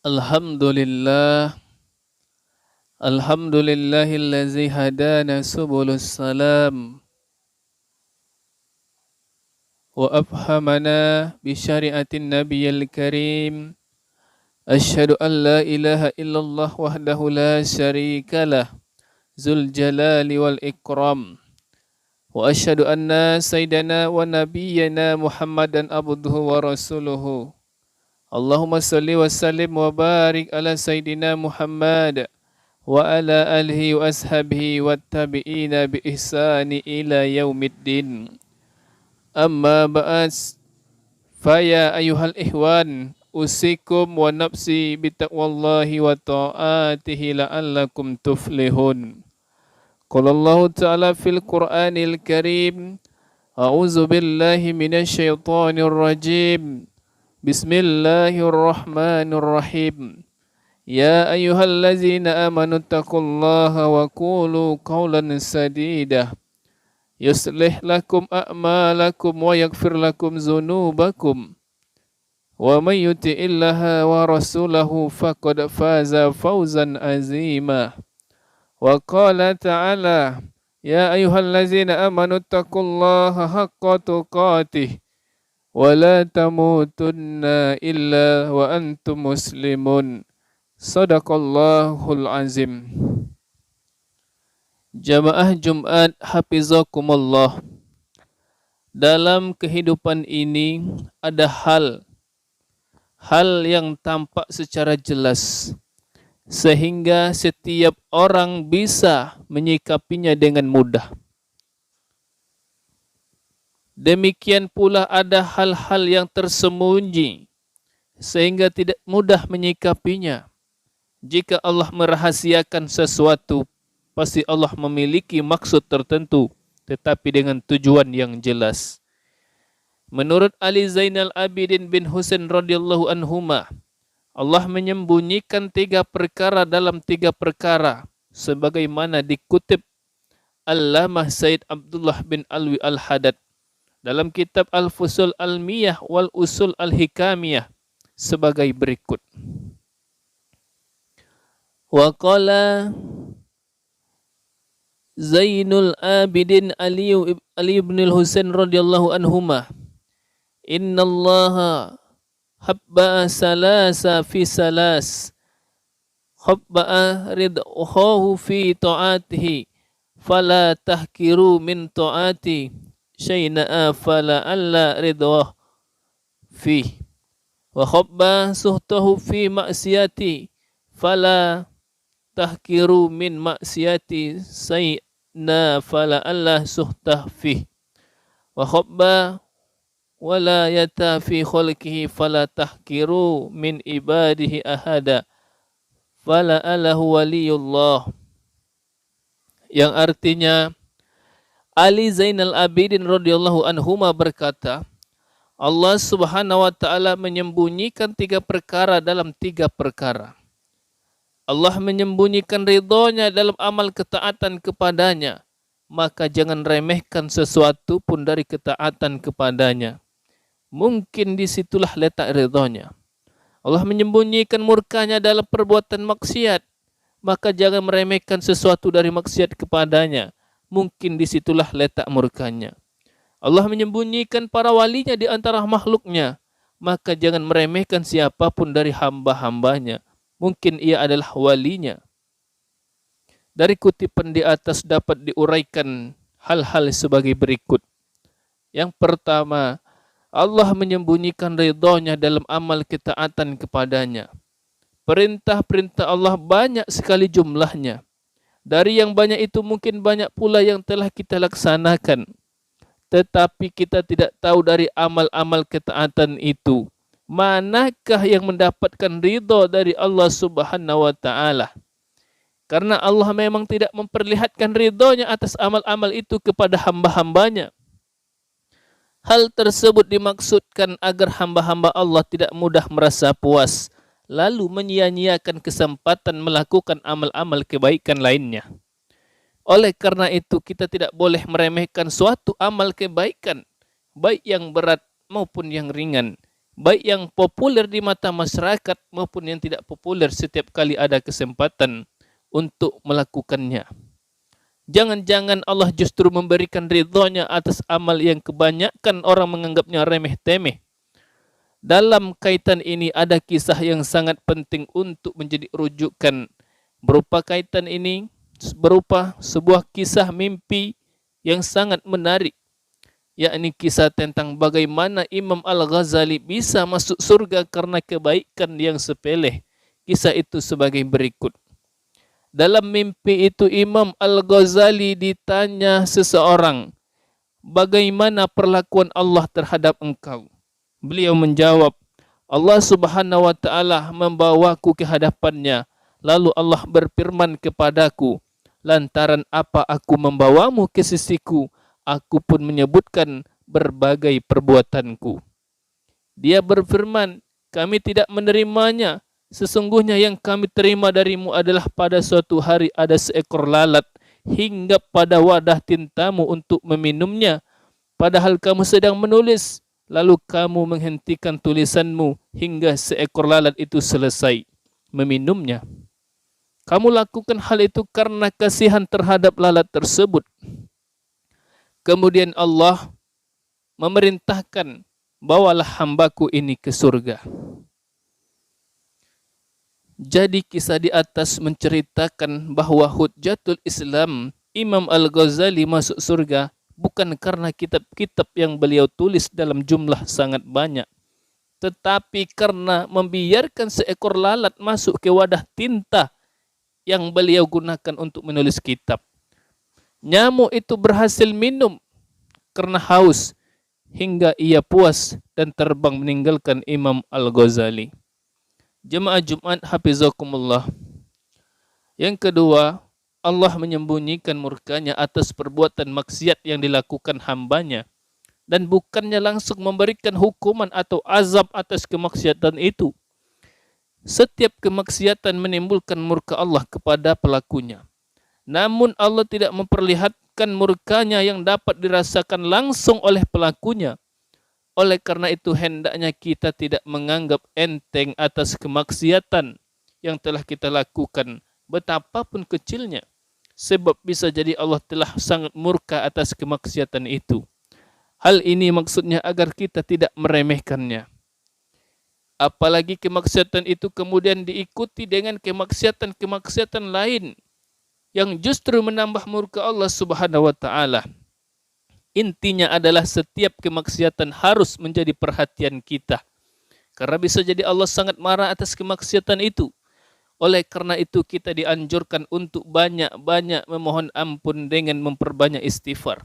Alhamdulillah, alhamdulillahillazi hadana subulus salam wa afhamana bi syariatin nabiyil karim. Asyhadu an la ilaha illallah wahdahu la syarikalah zul jalali wal ikram. Wa asyhadu anna sayyidana wa nabiyyana Muhammadan abduhu wa rasuluhu. Allahumma salli wa sallim wa barik ala sayyidina Muhammad wa ala alihi wa ashabihi wa tabi'ina bi ihsani ila yaumiddin. Amma ba'd, faya ayuhal ihwan, usikum wa nafsi bitaqwallahi wa ta'atihi la'allakum tuflihun. Qala Allah ta'ala fil Qur'anil Karim, a'udzu billahi minasy syaithanir rajim. Bismillahirrahmanirrahim. Ya ayyuhallazina amanu taqullaha wa qulu qawlan sadida yuslih lakum a'malakum wa yaghfir lakum dzunubakum wa may yuti'illaha wa rasulahu faqad faza fawzan azima. Wa qala ta'ala ya ayyuhallazina amanu taqullaha haqqa tuqatih wa la tamutunna illa wa antum muslimun. Sadaqallahul azim. Jamaah Jumat hafizakumullah. Dalam kehidupan ini ada hal yang tampak secara jelas sehingga setiap orang bisa menyikapinya dengan mudah. Demikian pula ada hal-hal yang tersembunyi sehingga tidak mudah menyikapinya. Jika Allah merahasiakan sesuatu, pasti Allah memiliki maksud tertentu, tetapi dengan tujuan yang jelas. Menurut Ali Zainal Abidin bin Husain radhiyallahu anhuma, Allah menyembunyikan 3 perkara dalam 3 perkara, sebagaimana dikutip Allamah Said Abdullah bin Alwi Al-Haddad dalam kitab Al-Fusul Al-Miyah wal Usul Al-Hikamiyah sebagai berikut. Wa qala Zainul Abidin Ali ibn al-Husain radhiyallahu anhuma, innallaha habba'a salasa fi salas, habba'a rid'ahu fi ta'atihi, fala tahkiru min ta'ati syai'a fala alla ridwah fi, wa habba suhtahu fi maksiyati, fala tahkiru min maksiyati sayna fala Allah suhtah fih, wa khabba wala yata fi khalqihi fala tahkiru min ibadihi ahada fala alahu waliyullah. Yang artinya Ali Zainal Abidin radhiyallahu anhuma berkata, Allah subhanahu wa ta'ala menyembunyikan 3 perkara dalam 3 perkara. Allah menyembunyikan ridhonya dalam amal ketaatan kepadanya, maka jangan remehkan sesuatu pun dari ketaatan kepadanya. Mungkin disitulah letak ridhonya. Allah menyembunyikan murkanya dalam perbuatan maksiat, maka jangan meremehkan sesuatu dari maksiat kepadanya. Mungkin disitulah letak murkanya. Allah menyembunyikan para walinya di antara makhluknya, maka jangan meremehkan siapapun dari hamba-hambanya. Mungkin ia adalah walinya. Dari kutipan di atas dapat diuraikan hal-hal sebagai berikut. Yang pertama, Allah menyembunyikan ridhonya dalam amal ketaatan kepadanya. Perintah-perintah Allah banyak sekali jumlahnya. Dari yang banyak itu mungkin banyak pula yang telah kita laksanakan. Tetapi kita tidak tahu dari amal-amal ketaatan itu, manakah yang mendapatkan ridho dari Allah subhanahu wa ta'ala. Karena Allah memang tidak memperlihatkan ridhonya atas amal-amal itu kepada hamba-hambanya. Hal tersebut dimaksudkan agar hamba-hamba Allah tidak mudah merasa puas, lalu menyia-nyiakan kesempatan melakukan amal-amal kebaikan lainnya. Oleh karena itu kita tidak boleh meremehkan suatu amal kebaikan, baik yang berat maupun yang ringan, baik yang populer di mata masyarakat maupun yang tidak populer setiap kali ada kesempatan untuk melakukannya. Jangan-jangan Allah justru memberikan ridhonya atas amal yang kebanyakan orang menganggapnya remeh-temeh. Dalam kaitan ini ada kisah yang sangat penting untuk menjadi rujukan. Berupa sebuah kisah mimpi yang sangat menarik, yakni kisah tentang bagaimana Imam Al-Ghazali bisa masuk surga karena kebaikan yang sepele. Kisah itu sebagai berikut. Dalam mimpi itu Imam Al-Ghazali ditanya seseorang, bagaimana perlakuan Allah terhadap engkau? Beliau menjawab, Allah Subhanahu wa taala membawaku ke hadapannya, lalu Allah berfirman kepadaku, lantaran apa aku membawamu ke sisiku, aku pun menyebutkan berbagai perbuatanku. Dia berfirman, kami tidak menerimanya. Sesungguhnya yang kami terima darimu adalah pada suatu hari ada seekor lalat hinggap pada wadah tintamu untuk meminumnya. Padahal kamu sedang menulis, lalu kamu menghentikan tulisanmu hingga seekor lalat itu selesai meminumnya. Kamu lakukan hal itu karena kasihan terhadap lalat tersebut. Kemudian Allah memerintahkan, bawalah hambaku ini ke surga. Jadi kisah di atas menceritakan bahwa Hujjatul Islam Imam Al-Ghazali masuk surga bukan karena kitab-kitab yang beliau tulis dalam jumlah sangat banyak, tetapi karena membiarkan seekor lalat masuk ke wadah tinta yang beliau gunakan untuk menulis kitab. Nyamuk itu berhasil minum karena haus hingga ia puas dan terbang meninggalkan Imam Al-Ghazali. Jemaah Jumat hafizakumullah. Yang kedua, Allah menyembunyikan murkanya atas perbuatan maksiat yang dilakukan hambanya dan bukannya langsung memberikan hukuman atau azab atas kemaksiatan itu. Setiap kemaksiatan menimbulkan murka Allah kepada pelakunya. Namun Allah tidak memperlihatkan murkanya yang dapat dirasakan langsung oleh pelakunya. Oleh karena itu hendaknya kita tidak menganggap enteng atas kemaksiatan yang telah kita lakukan, betapapun kecilnya. Sebab bisa jadi Allah telah sangat murka atas kemaksiatan itu. Hal ini maksudnya agar kita tidak meremehkannya. Apalagi kemaksiatan itu kemudian diikuti dengan kemaksiatan-kemaksiatan lain yang justru menambah murka Allah Subhanahu wa taala. Intinya adalah setiap kemaksiatan harus menjadi perhatian kita. Karena bisa jadi Allah sangat marah atas kemaksiatan itu. Oleh karena itu kita dianjurkan untuk banyak-banyak memohon ampun dengan memperbanyak istighfar.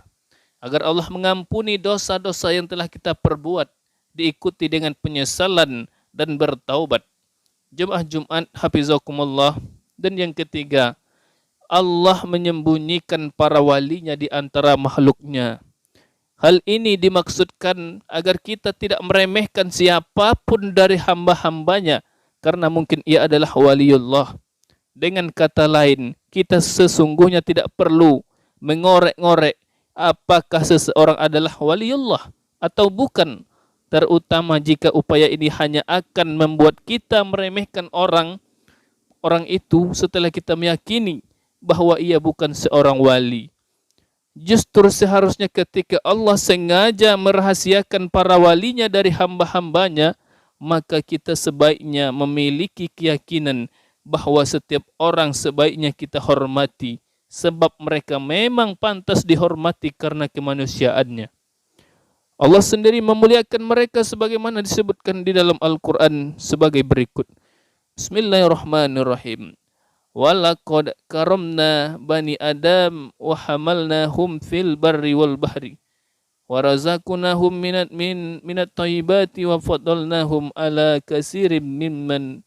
Agar Allah mengampuni dosa-dosa yang telah kita perbuat. Diikuti dengan penyesalan dan bertaubat. Jemaah Jumat hafizakumullah. Dan yang ketiga, Allah menyembunyikan para walinya di antara makhluknya. Hal ini dimaksudkan agar kita tidak meremehkan siapapun dari hamba-hambanya karena mungkin ia adalah waliullah. Dengan kata lain, kita sesungguhnya tidak perlu mengorek-ngorek apakah seseorang adalah waliullah atau bukan, terutama jika upaya ini hanya akan membuat kita meremehkan orang itu setelah kita meyakini bahwa ia bukan seorang wali. Justru seharusnya ketika Allah sengaja merahasiakan para walinya dari hamba-hambanya, maka kita sebaiknya memiliki keyakinan bahwa setiap orang sebaiknya kita hormati, sebab mereka memang pantas dihormati karena kemanusiaannya. Allah sendiri memuliakan mereka sebagaimana disebutkan di dalam Al-Quran sebagai berikut. Bismillahirrahmanirrahim. Walaqad karamna bani Adam wa hamalnahum fil barri wal bahri wa razaqnahum minat thayyibati wa faddalnahum ala katsirin mimman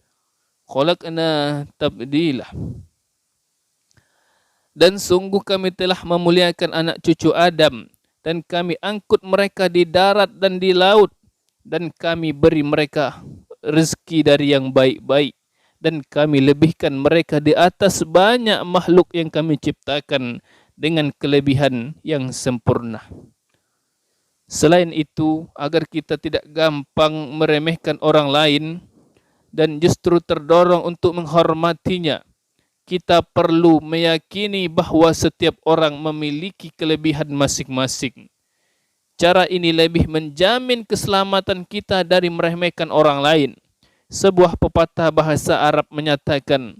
khalaqna tabdila. Dan sungguh kami telah memuliakan anak cucu Adam dan kami angkut mereka di darat dan di laut dan kami beri mereka rezeki dari yang baik-baik. Dan kami lebihkan mereka di atas banyak makhluk yang kami ciptakan dengan kelebihan yang sempurna. Selain itu, agar kita tidak gampang meremehkan orang lain dan justru terdorong untuk menghormatinya, kita perlu meyakini bahwa setiap orang memiliki kelebihan masing-masing. Cara ini lebih menjamin keselamatan kita dari meremehkan orang lain. Sebuah pepatah bahasa Arab menyatakan,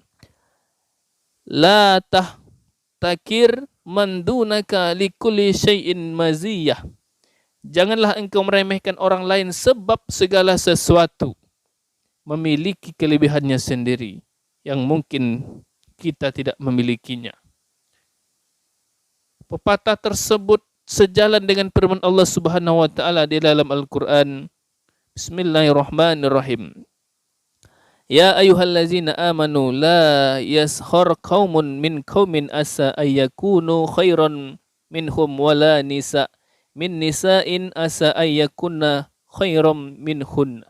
La tahtakir man dunaka likulli syai'in maziyah. Janganlah engkau meremehkan orang lain sebab segala sesuatu memiliki kelebihannya sendiri yang mungkin kita tidak memilikinya. Pepatah tersebut sejalan dengan firman Allah Subhanahu wa taala di dalam Al-Qur'an. Bismillahirrahmanirrahim. Ya ayyuhallazina amanu la yaskhar qaumun min qaumin asa ayyakunu khairan minhum wala nisa min nisa'in asa ayyakunna khairam minhun.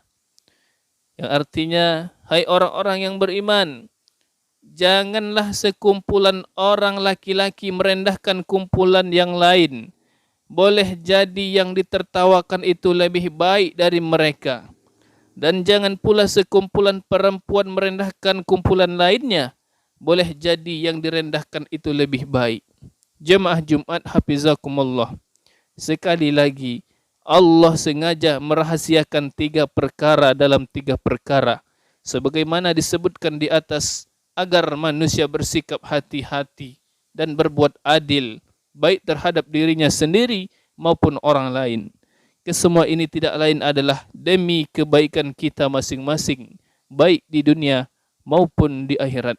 Yang artinya, hai orang-orang yang beriman, janganlah sekumpulan orang laki-laki merendahkan kumpulan yang lain. Boleh jadi yang ditertawakan itu lebih baik dari mereka. Dan jangan pula sekumpulan perempuan merendahkan kumpulan lainnya. Boleh jadi yang direndahkan itu lebih baik. Jemaah Jumat hafizakumullah. Sekali lagi, Allah sengaja merahasiakan 3 perkara dalam 3 perkara. Sebagaimana disebutkan di atas, agar manusia bersikap hati-hati dan berbuat adil, baik terhadap dirinya sendiri maupun orang lain. Kesemua ini tidak lain adalah demi kebaikan kita masing-masing, baik di dunia maupun di akhirat.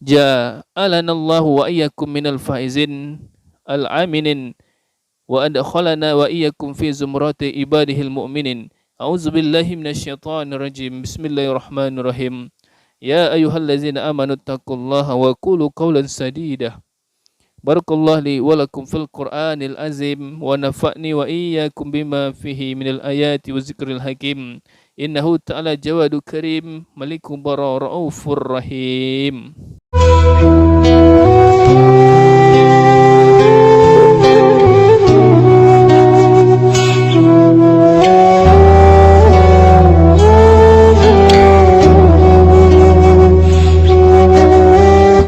Ja'alanallahu wa iyyakum minal faizin al-aminin wa adkhalana wa iyyakum fi zumrati ibadihil mu'minin. A'udzubillahi minasyaitonir rajim. Bismillahirrahmanirrahim. Ya ayyuhallazina amanu taqullaha wa qulu qawlan sadida. Barakallahu li wa lakum fil Qur'anil azim wa nafa'ni wa iyyakum bima fihi minal ayati wa zikril hakim. Innahu ta'ala jawadu karim malikum bara raufur rahim.